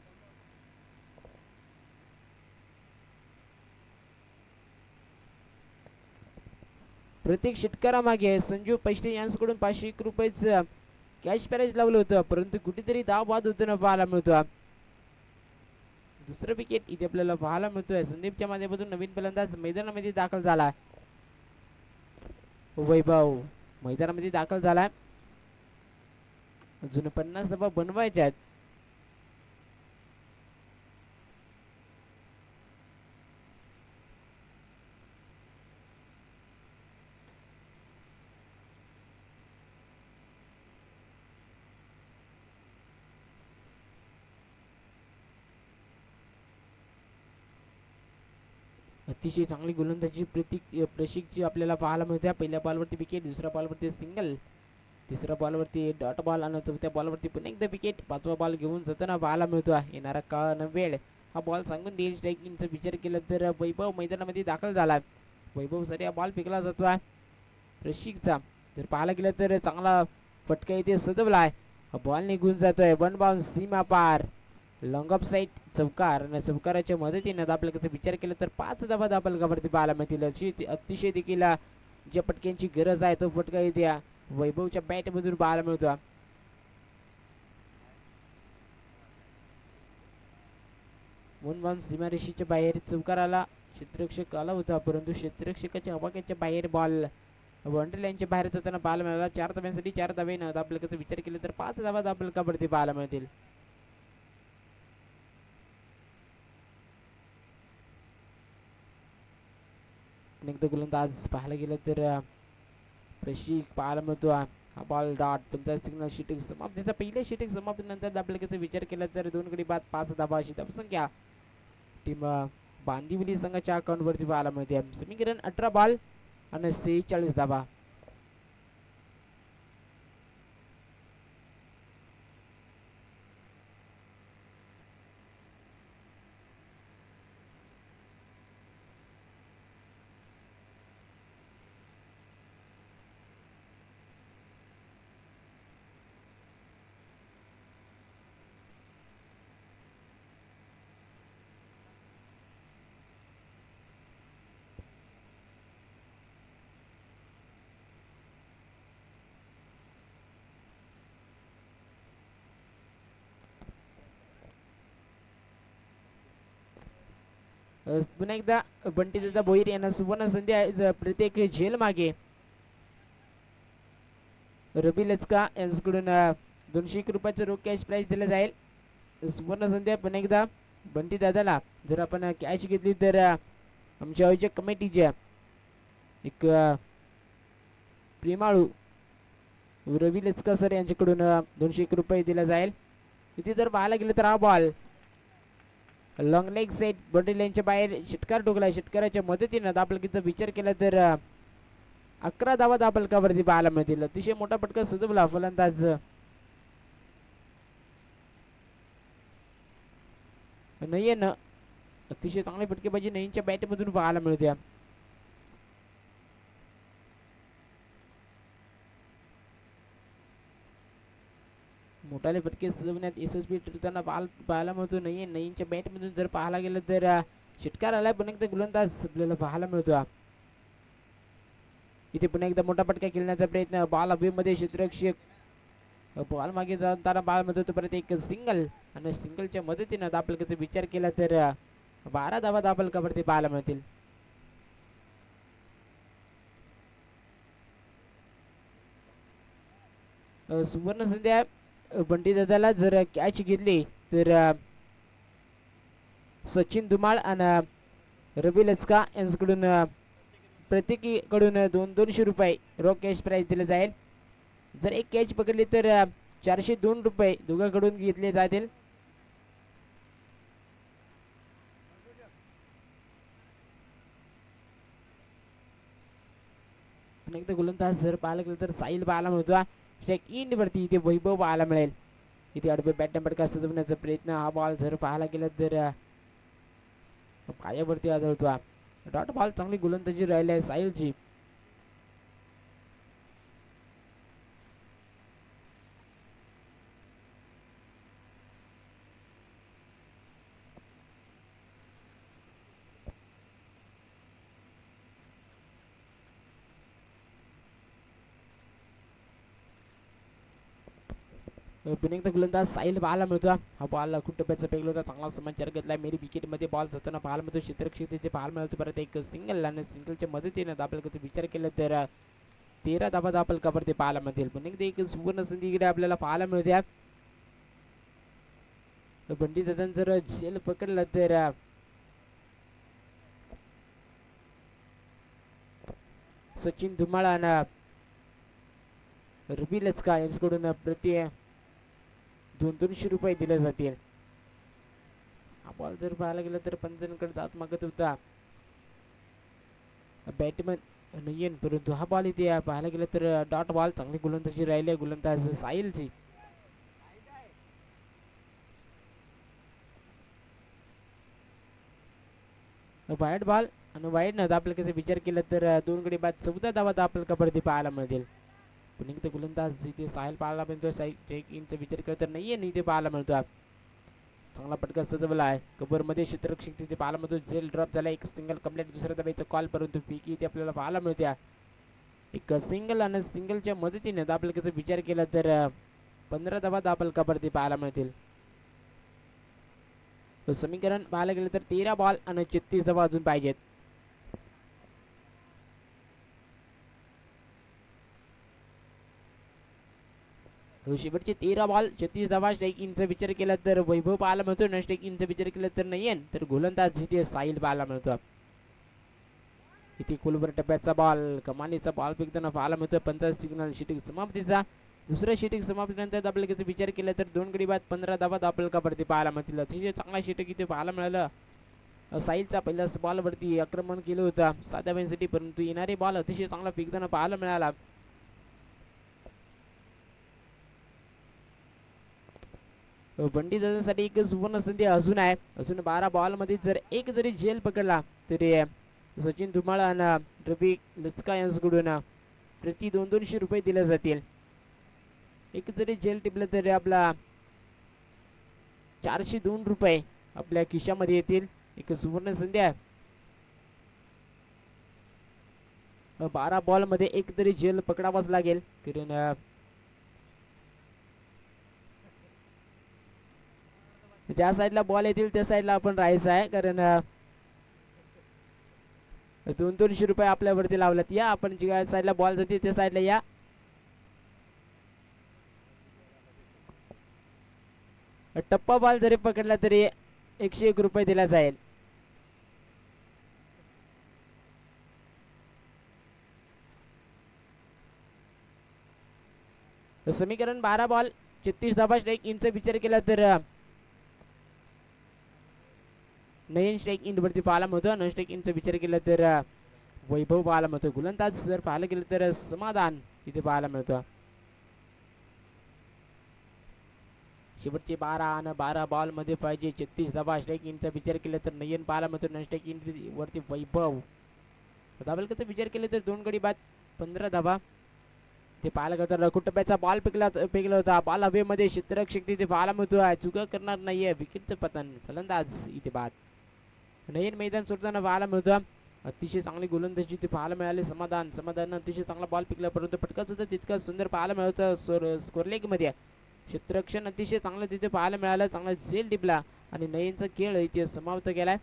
प्रत्येक षटकारामागे संजू पैष्टे यांच्याकडून 501 रुपयाचं कॅश प्राइज लावलं होतं. परंतु कुठेतरी धाव बाद होताना पाहायला मिळतो. दुसरं विकेट इथे आपल्याला पाहायला मिळतोय. संदीपच्या माध्यमातून नवीन फलंदाज मैदानामध्ये दाखल झाला. वैभव मैदानामध्ये दाखल झालाय. अजून 50 धावा बनवायच्या आहेत. अतिशय चांगली गोलंदाजी प्रशिकची आपल्याला पाहायला मिळते. पहिल्या बॉलवरती विकेट, दुसऱ्या बॉलवरती सिंगल, तिसऱ्या बॉलवरती डॉट बॉल आणि चौथ्या बॉलवरती पुन्हा एकदा विकेट. पाचवा बॉल घेऊन जाताना पाहायला मिळतो. येणारा काळ वेळ हा बॉल सांगून देईल. स्ट्रायकिंगचा विचार केला तर वैभव मैदानामध्ये दाखल झाला. वैभव साठी हा बॉल फेकला जातो प्रशिकचा. जर पाहायला गेलं तर चांगला फटका इथे सदवला आहे. हा बॉल निघून जातोय. वन बाउन्स सीमा पार, लॉंग ऑफ साईड चौकार. आणि चौकाराच्या मदतीने दाबलकाचा विचार केला तर 5 धावा दाबलकावरती पाहायला मिळतील. अशी अतिशय देखील ज्या फटक्यांची गरज आहे तो फटका इथे वैभवच्या बॅट मधून पाहायला मिळतो. वन बाउन्स सीमारेषेच्या बाहेर चौकाराला क्षेत्ररक्षक आला होता, परंतु क्षेत्ररक्षकाच्या अवाक्याच्या बाहेर बॉल वंडरलाईनच्या बाहेर जाताना पाहायला मिळाला. 4 धाव्यांसाठी 4 धावे न दाबलकाचा विचार केला तर 5 धावा दाबलकावरती पाहायला मिळतील. अनेकदा गोलंदाज पाहायला गेलं तर प्रशिक पाहायला मिळतो. हा बॉल डॉट. तुमचा सिग्नल शीटिंग समाप्तीचा पहिल्या शीटिंग समाप्तीनंतर दाबलकाचा विचार केला तर 2 गडी बाद 5 धावा अशी धावसंख्या टीम बांदिवली संघाच्या अकाउंट वरती पाहायला मिळते. समीकरण 18 बॉल आणि 46 धावा. पुन्हा एकदा बंटी दादा भोईर यांना सुवर्ण संधी आहे. प्रत्येक झेल मागे रबी लचका यांच्याकडून 201 रुपयाचं रोख कॅश प्राइस दिलं जाईल. सुवर्ण संधी आहे पुन्हा एकदा बंटी दादाला. जर आपण कॅश घेतली तर आमच्या आयोजक कमिटीच्या एक प्रेमाळू रवी लचका सर यांच्याकडून 201 रुपये दिला जाईल. इथे जर पाहायला गेलं तर हा ball long leg side body लाईनच्या बाहेर षटकार ठोकला. षटकाराच्या मदतीने दाबलकीचा विचार केला तर 11 धावा दाबलकावरती पाहायला मिळतील. अतिशय मोठा फटका सजवला फलंदाज नयन. अतिशय चांगली फटकेबाजी नयनच्या बॅट मधून पाहायला मिळते. मोठाले फटके सजवण्यात यशस्वी ठरताना पाहायला मिळतो. नयनच्या बॅट मधून जर पाहायला गेलं तर षटकार आलाय पुन्हा एकदा गोलंदाज आपल्याला पाहायला मिळतो. इथे पुन्हा एकदा मोठा फटका खेळण्याचा प्रयत्न. बॉल हवेमध्ये क्षेत्ररक्षक बॉल मागे जाताना पाहायला मिळतो. परत एक सिंगल आणि सिंगलच्या मदतीने दाबलकाचा विचार केला तर 12 धावा दाबलकावरती पाहायला मिळतील. सुवर्ण संध्या बंटी दादाला जर कॅच घेतली तर सचिन धुमाळ आणि रवी लचका यांच्याकडून प्रत्येकीकडून 200 रुपये रोख कॅश प्राइस दिले जाईल. जर एक कॅच पकडली तर 402 रुपये दोघांकडून घेतले जातील. एकदा गोलंदाज जर पाहायला गेलं तर साहिल पाहायला मिळतो. स्ट्राइक इन वरती इथे वैभव पाहायला मिळेल. इथे आडवे बॅटने फटका सजवण्याचा प्रयत्न. हा बॉल जर पाहायला गेला तर पायावरती आदळतो. डॉट बॉल चांगली गोलंदाजी राहिली आहे साहिलची. पुन्हा एकदा गोलंदाज साहिल पाहायला मिळतो. हा बॉल खूप टप्प्याचा फेकला होता. चांगला समाचार घेतला. मेरी विकेट मध्ये बॉल जाताना पाहायला मिळतो. क्षेत्ररक्षक तिथे पाहायला मिळतो. परत एक सिंगल आणि सिंगलच्या मदतीने दाबलकाचा विचार केला तर 13 धावा दाबलकावरती पाहायला मिळतील. पुन्हा एकदा एक सुवर्ण संधी इकडे आपल्याला पाहायला मिळते. बंटी दादान जर झेल पकडला तर सचिन धुमाळ आणि रवी लचका यांच्याकडून प्रति 200 रुपये दिले जातील. हा बॉल जर पाहायला गेला तर पंचांकडे दात मागत होता. बॅटमन नाहीये, परंतु हा बॉल इथे पाहायला गेलं तर डॉट बॉल. चांगली गोलंदाजी राहिली गोलंदाज साहिलची. वाईट बॉल आणि वाईट न आपलं कसं विचार केला तर 2 गडी बाद 14 धावा आपल्याला कबड्डी पाहायला मिळतील. पुणे इथे गोलंदाज इथे साहिल पाहायला मिळतो. चेक इनचा विचार करत तर नाहीये, इथे पाहायला मिळतो. चांगला पटका सजवला आहे कबर मध्ये. क्षेत्ररक्षक तिथे पाहायला मिळतो. झेल ड्रॉप झाला. एक सिंगल कंप्लीट. दुसऱ्या धाब्याचा कॉल, परंतु पीकी इथे आपल्याला पाहायला मिळते. एक सिंगल आणि सिंगलच्या मदतीने आपल्याला कसं विचार केला तर 15 धावा आपल्याला कबड्डी पाहायला मिळतील. समीकरण पाहायला गेलं तर 13 बॉल आणि 36 धावा अजून पाहिजेत. शेवटचे 13 बॉल 36 धावा. स्ट्राईक इनचा विचार केला तर वैभव पाहायला मिळतो. न स्ट्राईक इनचा विचार केला तर नाहीये, तर गोलंदाज इथे साहिल पाहायला मिळतो. इथे कुलभर टप्प्याचा बॉल, कमानीचा बॉल फेकताना पाहायला मिळतो. 50 सिग्नल शीटिंग समाप्तीचा. दुसऱ्या शीटिंग समाप्तीनंतर आपल्याला कसं विचार केला तर 2 गडी बाद 15 धावा आपल्याला कबड्डी पाहायला मिळतील. अतिशय चांगला शीटिंग इथे पाहायला मिळालं. साहिलचा पहिल्याच बॉल वरती आक्रमण केलं होतं साध्या बॅनसाठी, परंतु येणारे बॉल अतिशय चांगला फेकताना पाहायला मिळाला. बंडी दादासाठी एक सुवर्ण संधी अजून आहे. अजून 12 बॉल मध्ये जर एक जरी झेल पकडला तरी सचिन धुमाळ आणि रवी लचका यांच्याकडून प्रति 200 रुपये दिले जातील. एक जरी झेल टिपलं तरी आपला 402 रुपये आपल्या खिशामध्ये येतील. एक सुवर्ण संधी आहे. 12 बॉल मध्ये एक तरी झेल पकडावाच लागेल, कारण ज्या साईडला बॉल येतील त्या साईडला आपण राहायचं आहे, कारण 200 रुपये आपल्यावरती लावल्यात. या आपण ज्या साईडला बॉल जाते त्या साईडला या. टप्पा बॉल जरी पकडला तरी 101 रुपये दिला जाईल. समीकरण 12 बॉल 36 धावा. स्ट्राईक इनचा विचार केला तर नयन स्ट्राईक इन वरती पाहायला मिळतो. नन स्ट्राईक इनचा विचार केला तर वैभव पाहायला मिळतो. गोलंदाज जर पाहायला गेलं तर समाधान इथे पाहायला मिळतो. शेवटचे 12 आणि 12 बॉल मध्ये पाहिजे 36 धावा. स्ट्राईक इनचा विचार केला तर नयन पाहायला मिळतो. नन स्ट्राईक इन वरती वैभव. धावलकाचा विचार केला तर 2 गडी बाद 15 धावा. ते पाहायला गेलं तर कुटुंबाचा बॉल फेकला होता. बॉल हवेमध्ये. क्षेत्ररक्षक तिथे पाहायला मिळतोय. चुका करणार नाहीये. विकेटचं पतन. फलंदाज इथे बाद. नयन मैदान सोडताना पाहायला मिळतो. अतिशय चांगली गोलंदाजी ते पाहायला मिळाले. समाधान अतिशय चांगला बॉल फेकला, परंतु फटका सुद्धा तितका सुंदर पाहायला मिळतं स्कोर लेग मध्ये. क्षेत्ररक्षण अतिशय चांगलं तिथे पाहायला मिळालं. चांगला झेल टिपला आणि नयनचा खेळ इथे समाप्त केलाय.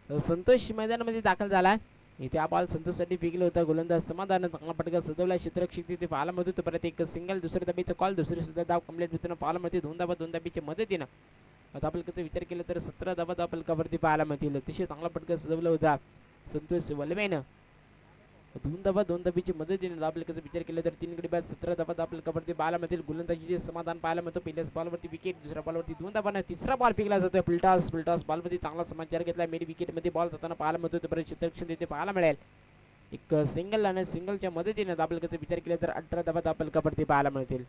संतोष मैदानामध्ये दाखल झाला. इथे हा बॉल संतोषसाठी फेकला होता. गोलंदाज समाधान चांगला पटका सजवला. क्षेत्ररक्षक तिथे पाहायला मिळतो. परत एक सिंगल. दुसऱ्या धाब्याचा कॉल. दुसरी सुद्धा धाव कंप्लीट होताना पाहायला मिळते. 2 धाब्याच्या मदतीनं आता आपल्याला कसं विचार केला तर 17 धावा आपल्याला कबड्डी पाहायला मिळतील. अतिशय चांगला पटका सजवला होता संतोष वलमेनं. 2 धाब्याची मदतीने आपल्याला कसं विचार केला तर 3 गडी बाद 17 धावा आपल्याला कबड्डी पाहायला मिळतील. गोलंदाजीचे समाधान पाहायला मिळतो. पहिल्याच बॉलवरती विकेट. दुसऱ्या बॉलवरती 2 धावांना तिसरा बॉल फेकला जातोय. फुलटॉस बॉलमध्ये चांगला समाचार घेतला. मिड विकेट मध्ये बॉल जाताना पाहायला मिळतो. परत क्षेत्ररक्षण तिथे पाहायला मिळेल. एक सिंगल आणि सिंगलच्या मदतीने आपल्याला कसं विचार केला तर 18 धावा आपल्याला कबड्डी पाहायला मिळतील.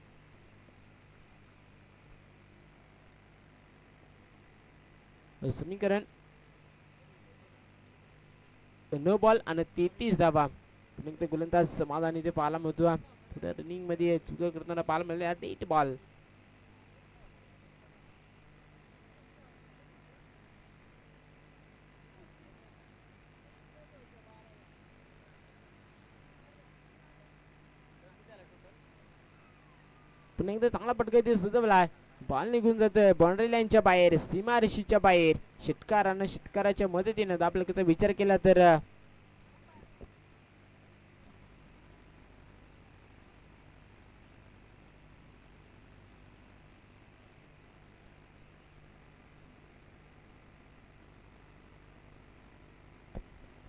समीकरण 9 बॉल आणि 33 धावा. गोलंदाज समाधान इथे पाहायला मिळतो. रनिंग मध्ये चुका करताना पाहायला मिळाले. 8 बॉल. पुन्हा एकदा चांगला पटका इथे सुचवला आहे. बॉल निघून जातोय बाउंड्री लाईनच्या बाहेर, सीमारेषेच्या बाहेर. षटकारानं षटकाराच्या मदतीने आपल्याला विचार केला तर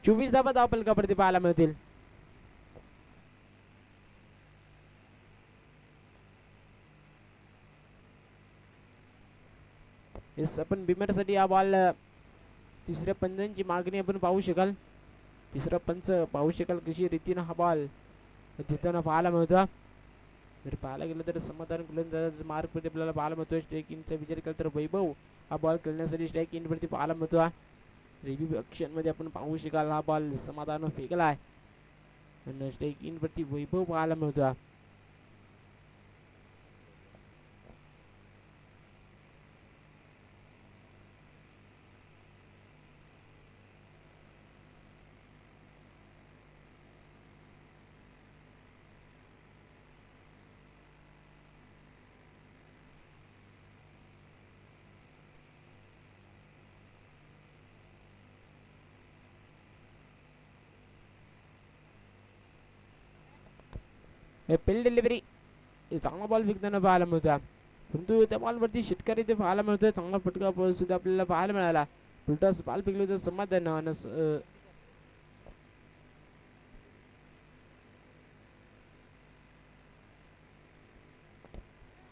24 धावा धावफलकावरती पाहायला मिळतील. आपण बिमरसाठी हा बॉल तिसऱ्या पंचांची मागणी आपण पाहू शकाल. तिसरा पंच पाहू शकाल कशी रीतीनं हा बॉल देताना पाहायला मिळतो. जर पाहायला गेलं तर समाधान गोलंदाज मार्क वरती आपल्याला पाहायला मिळतो. स्ट्राईक इनचा विचार केला तर वैभव हा बॉल खेळण्यासाठी स्ट्राईक इन वरती पाहायला मिळतो. रिव्ह्यू ॲक्शन मध्ये आपण पाहू शकाल हा बॉल समाधान फेकला आहे आणि स्ट्राईक इन वरती वैभव पाहायला मिळतो. पेल डिलिव्हरी चांगला बॉल फेकताना पाहायला मिळतो. परंतु त्या बॉलवरती षटकार इथे पाहायला मिळतोय. चांगला फटका बॉल सुद्धा आपल्याला पाहायला मिळाला. उलटाच बॉल फेकलं होतं समाधान.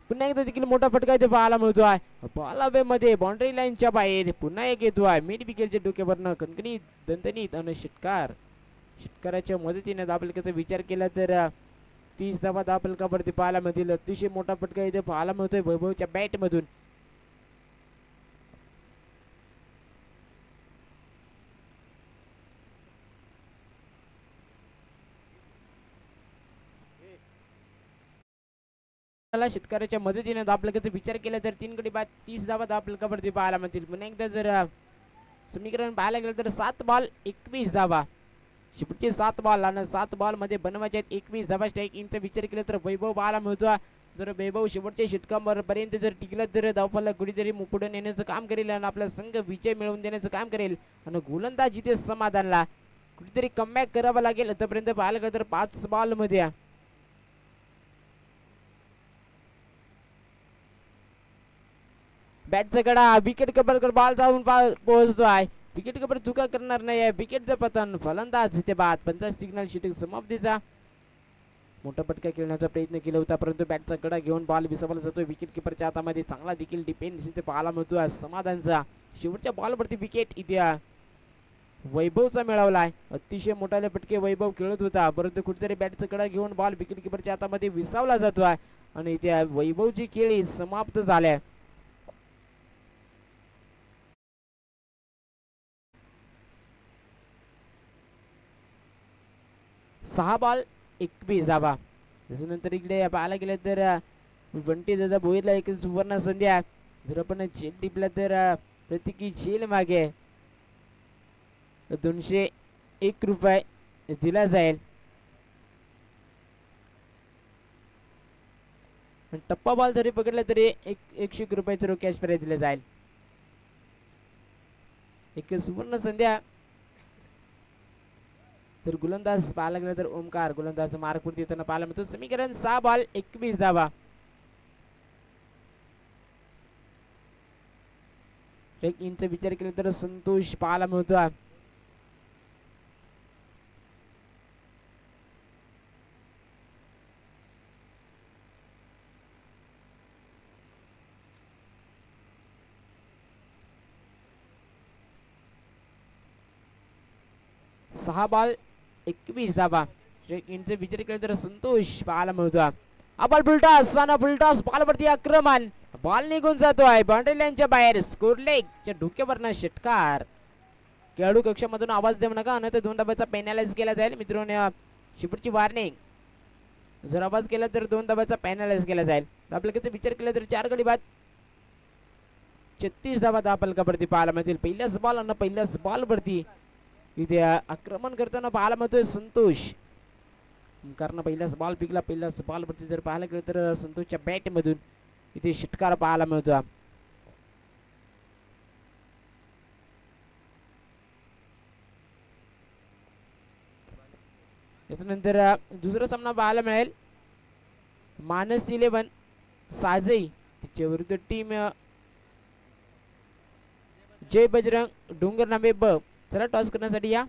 पुन्हा एकदा देखील मोठा फटका इथे पाहायला मिळतोय. बॉल हवेमध्ये बाउंड्री लाईनच्या बाहेर पुन्हा एक येतोय. मिड विकेटच्या डोक्यावरनं कणकणीत दणदणीत आणि षटकाराच्या मदतीने दाबलकाचा विचार केला तर 30 धावा धावफलकावरती पाहायला मिळतील. अतिशय मोठा फटका इथे पाहायला मिळतोय वैभवच्या बॅट मधून. षटकाराच्या मदतीने धावफलकाचा विचार केला तर 3 गडी बाद 30 धावा धावफलकावरती पाहायला मिळतील. पुन्हा एकदा जर समीकरण पाहायला गेलं तर 7 बॉल 21 धावा. शेवटचे 7 बॉल आणि 7 बॉल मध्ये बनवायचे 21 धावा. स्ट्राईक इनचा विचार केला तर वैभव पाहायला मिळतो. जर वैभव शेवटच्या षटकांपर्यंत जर टिकलं तर धावफलक कुठेतरी पुढे नेण्याचं काम करेल आणि आपला संघ विजय मिळवून देण्याचं काम करेल. आणि गोलंदाज इथे समाधानला कुठेतरी कमबॅक करावं लागेल. आतापर्यंत पाहायला गेलं तर 5 बॉल मध्ये बॅटचा कडा विकेट कव्हर बॉल जाऊन पोहोचतोय. विकेट कव्हर चुका करणार नाही. विकेटचं पतन फलंदाज इथे बाद. 50 सिग्नल शूटिंग समाप्तीचा मोठा फटका खेळण्याचा प्रयत्न केला होता परंतु बॅटचा कडा घेऊन बॉल विसरला जातोय. विकेट किपरच्या हातामध्ये चांगला देखील डिफेन्स इथे पाहायला मिळतोय समाधानचा. शेवटच्या बॉलवरती विकेट इथे वैभवचा मिळवलाय. अतिशय मोठाले फटके वैभव खेळत होता परंतु कुठेतरी बॅटचा कडा घेऊन बॉल विकेट किपरच्या हातामध्ये विसावला जातोय आणि इथे वैभवची खेळी समाप्त झाल्या. 6 बॉल 21 धावा. त्याच्यानंतर इकडे पाहायला गेलं तर बंटी दादा भोईरला एक सुवर्ण संधी आहे. जर आपण झेल टिपला तर प्रत्येकी झेल मागे 201 रुपये दिला जाईल. टप्पा बॉल जरी पकडला तरी 101 रुपयाचं कॅश प्राइज दिलं जाईल. एक सुवर्ण संध्या तर गोलंदाज पाहायला गेला तर ओमकार गोलंदाज मार्क वरती येताना पाहायला मिळतो. समीकरण 6 बॉल 21 धावा. एक इंच विचार केला तर संतोष पाहायला मिळतो. सहा बॉल 21 धावा. इंचे विचार केला तर संतोष पाहायला मिळतो. बॉल फुलटॉस आणि फुलटॉस बॉलवरती आक्रमण. बॉल निघून जातोय बाउंड्री लाईनच्या बाहेर. स्कोर लेगच्या डोक्यावरनं षटकार. खेळाडू कक्षामधून आवाज देऊ नका आणि 2 धाब्याचा पेनलाइज केला जाईल. मित्रांनो शेवटची वॉर्निंग. जर आवाज केला तर 2 धाब्याचा पेनलाइज केला जाईल. आपल्याला विचार केला तर 4 गडी बाद 36 धावा धावफलकावरती पाहायला मिळतील. पहिल्याच बॉल आणि पहिल्याच बॉलवरती इथे आक्रमण करताना पाहायला मिळतोय संतोष. कारण पहिलाच बॉल पिकला. पहिल्याच बॉलवरती जर पाहायला गेलं तर संतोषच्या बॅट मधून इथे षटकार पाहायला मिळतो. त्याच्यानंतर दुसरा सामना पाहायला मिळेल मानस 11 साजई तिच्या विरुद्ध टीम जय बजरंग डोंगर नामे ब. चला टॉस करण्यासाठी या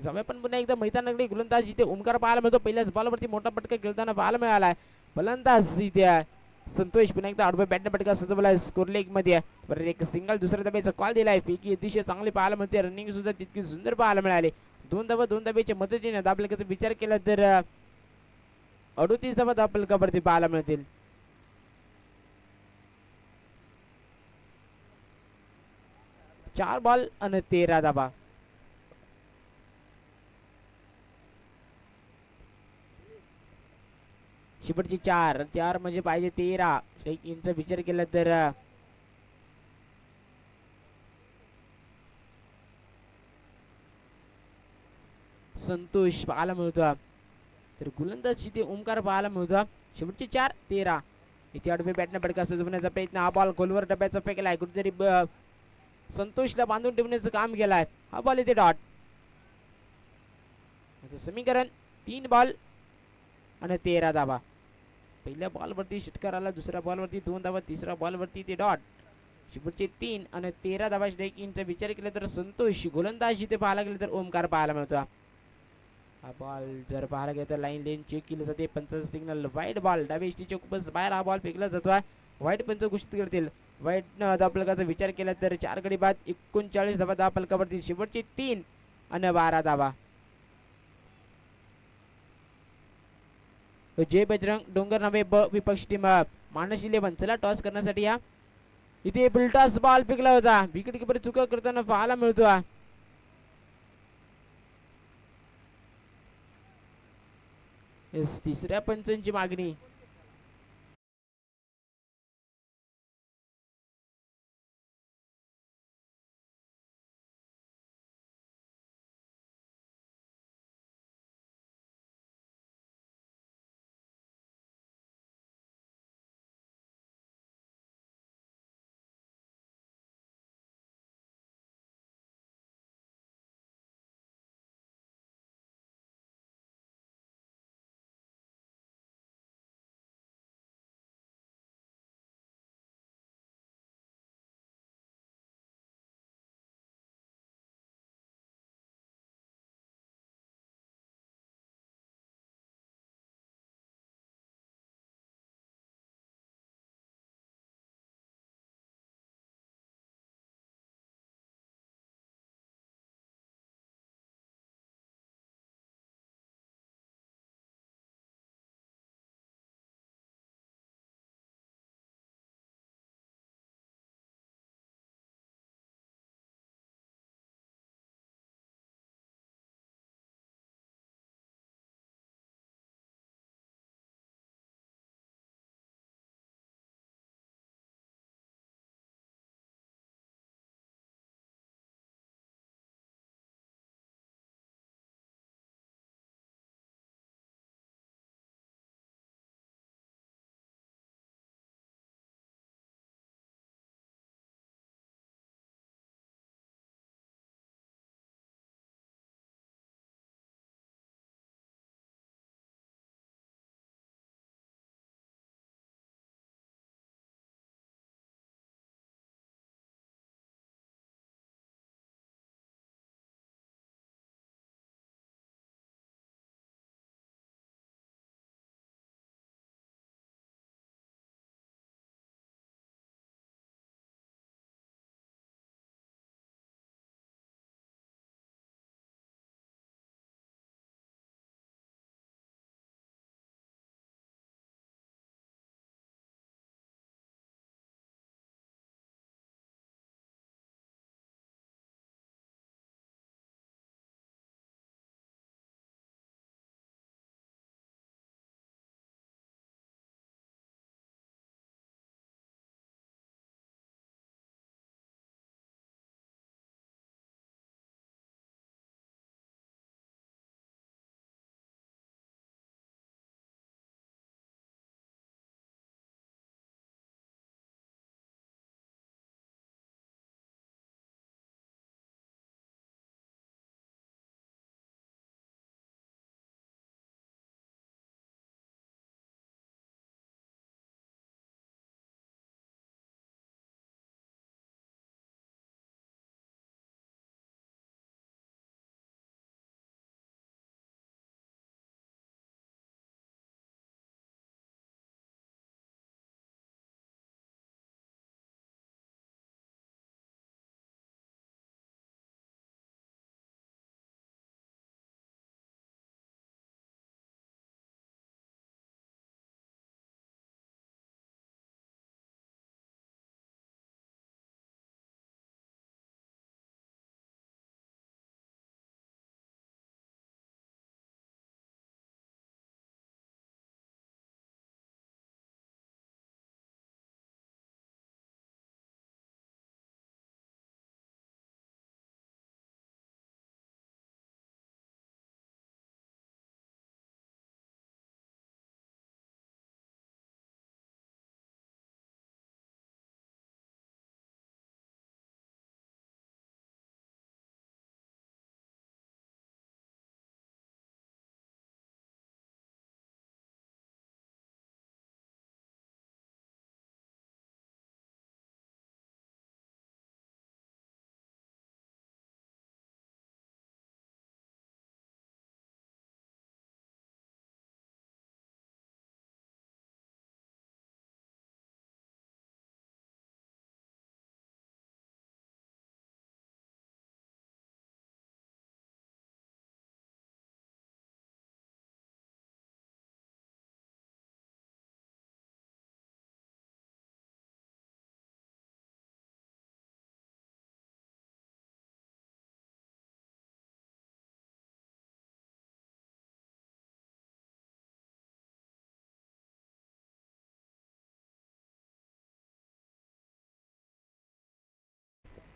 जाऊया पण पुन्हा एकदा मैदानाकडे. गोलंदाज इथे ओमकार पाहायला मिळतो. पहिल्याच बॉलवरती मोठा फटका खेळताना पाहायला मिळालाय. फलंदाज इथे संतोष पुन्हा एकदा आडव्या बॅटने फटका सजवलाय स्कोर लेग मध्ये. परत एक सिंगल दुसऱ्या धाब्याचा कॉल दिलाय. फेकी अतिशय चांगली पाहायला मिळते. रनिंग सुद्धा तितकी सुंदर पाहायला मिळाली. दोन धाब्याच्या मदतीने दाबलकाचा विचार केला तर 38 धाबा दाबलकावरती पाहायला मिळतील. चार बॉल आणि 13 धाबा. शेवटची चार म्हणजे पाहिजे 13. इंचा विचार केला तर संतोष पाहायला मिळतो. तर गोलंदाज इथे ओमकार पाहायला मिळतो. शेवटची 13. इथे आडवे बॅटने फटका सजवण्याचा प्रयत्न. हा बॉल गोलवर डब्याचा फेकलाय. कुठेतरी संतोषला बांधून ठेवण्याचं काम केलाय. हा बॉल इथे डॉट. समीकरण 3 बॉल आणि 13 धाबा. पहिल्या बॉलवरती षटकार आला. दुसऱ्या बॉलवरती 2 धाबा. तिसऱ्या बॉलवरती ते डॉट. शेवटचे 3 आणि 13 धाबा. स्ट्राईक इनचा विचार केला तर संतोष. गोलंदाज इथे पाहायला गेले तर ओमकार पाहायला मिळतो. हा बॉल जर पाहायला गेला तर लाईन चेक केली जाते. पंचाचं सिग्नल वाईट बॉल. डावे इष्टीच्या खूपच बाहेर हा बॉल फेकला जातो. वाईट पंच घोषित करतील. वाईट धावफलकाचा विचार केला तर 4 गडी बाद 39 धाबा धावफलकावरती. शेवटचे 3 आणि 12 धाबा. जय बजरंग डोंगर नामे ब विपक्ष टीम मानस 11. चला टॉस करण्यासाठी या. इथे बिल्टास बॉल फेकला होता. विकेट किपर चुका करताना पाहायला मिळतो. तिसऱ्या पंचांची मागणी.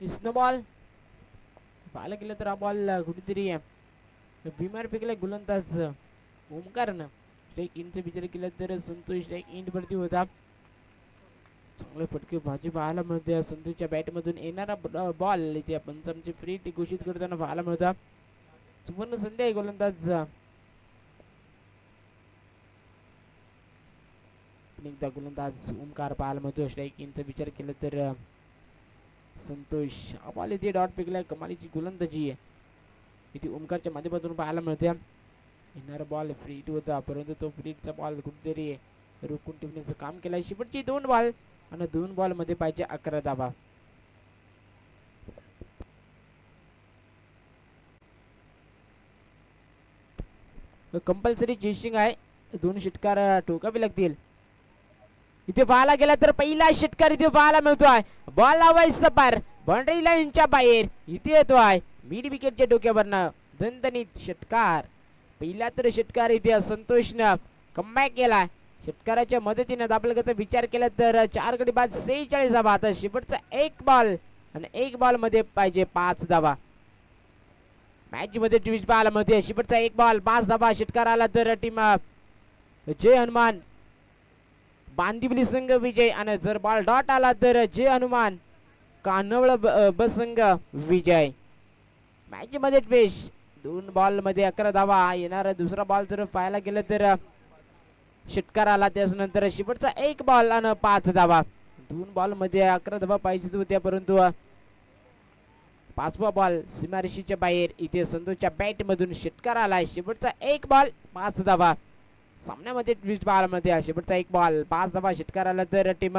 स्नो बॉल पाहायला गेलं तर हा बॉल कुठेतरी बिमार फेकला गोलंदाज ओमकारनं. स्ट्राईक इनचं विचार केला तर संतोष स्ट्राईक इन वरती होता. चांगले फटके बाजी पाहायला मिळते. संतोषच्या बॅट मधून येणारा बॉल इथे पंचांची फ्री घोषित करताना पाहायला मिळतात. सुवर्ण संधी आहे गोलंदाज एकदा गोलंदाज ओमकार पाहायला मिळतो. स्ट्राईक इनचा विचार केला तर संतोष हा बॉल इथे डॉट फेकलाय. कमालीची गोलंदाजी आहे इथे ओमकारच्या माध्यमातून पाहायला मिळते. येणारा बॉल फ्री हिट होता परंतु तो फ्री हिटचा बॉल कुठेतरी रोखून ठेवण्याचं काम केलंय. शेवटची 2 बॉल आणि 2 बॉल मध्ये पाहिजे 11 धावा. कंपल्सरी चेसिंग आहे. 2 षटकार ठोकावे लागतील. इथे पाहायला गेला तर पहिला षटकार इथे पाहायला मिळतोय. बॉल लावाय सपार बाउंड्री लाईनच्या बाहेर इथे येतोय. मिड विकेटच्या डोक्यावरनं दणदणीत षटकार. पहिला तर षटकार इथे संतोषनं कमबॅक केला. षटकाराच्या मदतीने दाबलगाचा विचार केला तर 4 गडी बाद 46 धावा. आता शेवटचा 1 बॉल आणि 1 बॉल मध्ये पाहिजे 5 धावा. मॅच मध्ये ट्विस्ट पाहायला मिळते. शेवटचा 1 बॉल 5 धावा. षटकार आला तर टीम जय हनुमान बांदिवली संघ विजय आणि जर बॉल डॉट आला तर जय हनुमान कानवळ बसंघ विजय. मॅच मध्ये ट्विस्ट 2 बॉल मध्ये 11 धावा. येणारा दुसरा बॉल जर पाहायला गेलं तर षटकार आला त्यानंतर शेवटचा 1 बॉल आणि 5 धावा. 2 बॉल मध्ये 11 धावा पाहिजे होत्या परंतु 5वा बॉल सीमारेषेच्या बाहेर इथे संतोषच्या बॅट मधून षटकार आलाय. शेवटचा 1 बॉल 5 धावा. सामन्यामध्ये ट्विस्ट पाहायला मिळते. शेवटचा 1 बॉल 5 धावा. षटकार आला तर टीम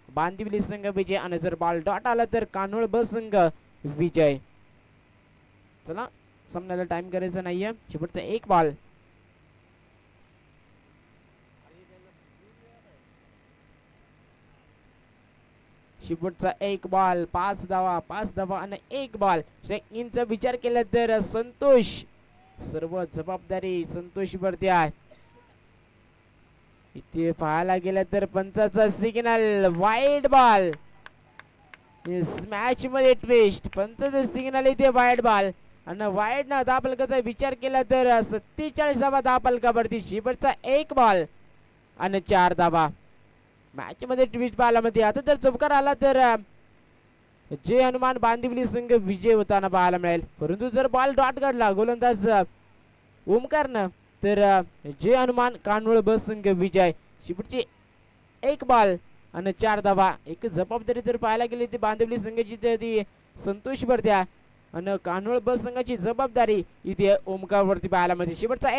बांदिवली संघ विजय आणि जर बॉल डॉट आला तर कानोळ ब संघ विजय. चला सामन्याला टाइम करायचा नाहीये. शेवटचा 1 बॉल शेवटचा 1 बॉल 5 धावा. 5 धावा आणि 1 बॉल. इंचा विचार केला तर संतोष सर्व जबाबदारी संतोष वरती आहे. इथे पाहायला गेलं तर पंचाचा सिग्नल वाईड बॉल. मॅच मध्ये ट्विस्ट पंचाचा सिग्नल इथे वाईड बॉल आणि वाईड ना धापलकाचा विचार केला तर 47वा धापलकावरती शेवटचा 1 बॉल आणि 4 धावा. मॅच मध्ये ट्विस्ट पाहायला मध्ये आता जर चौकार आला तर जय हनुमान बांदिवली संघ विजय होताना पाहायला मिळेल. परंतु जर बॉल डॉट काढला गोलंदाज ओमकारनं तर जय हनुमान कानोळ बस संघ विजय. शेवटची 1 बॉल आणि 4 धावा. एक जबाबदारी जर पाहायला गेली ती बांदिवली संघाची ती संतोष वरती आहे आणि कानोळ बस संघाची जबाबदारी इथे ओमकार वरती पाहायला मिळते. शेवटचा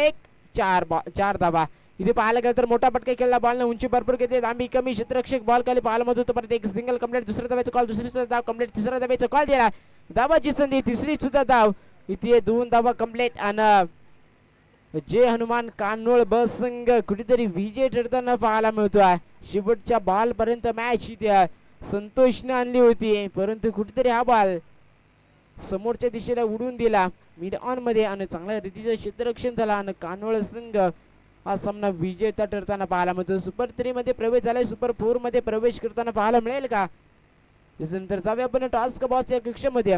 4 धावा. इथे पाहायला गेलं तर मोठा पटका खेळला. बॉल उंची भरपूर घेते. लांबी कमी. क्षेत्ररक्षक बॉल खाली पाहायला मिळत होतं. परत एक सिंगल कंप्लीट. दुसऱ्या धाव्याचा कॉल. दुसरी धाव कंप्लीट. तिसऱ्या धाव्याचा कॉल दिला. धावाची संधी. तिसरी सुद्धा धाव. इथे 2 धावा कंप्लीट आणि जय हनुमान कानोळ बस संघ कुठेतरी विजय ठरताना पाहायला मिळतोय. शेवटच्या बॉल पर्यंत मॅच इथे संतोषने आणली होती परंतु कुठेतरी हा बॉल समोरच्या दिशेला उडून दिला मिड ऑन मध्ये आणि चांगल्या रीतीचं क्षेत्ररक्षण झाला आणि कानोळ संघ हा सामना विजेता ठरताना पाहायला मिळतो. सुपर 3 मध्ये प्रवेश झालाय. सुपर 4 मध्ये प्रवेश करताना पाहायला मिळेल का? त्यानंतर जाऊया आपण टॉस का बॉस या कक्षामध्ये.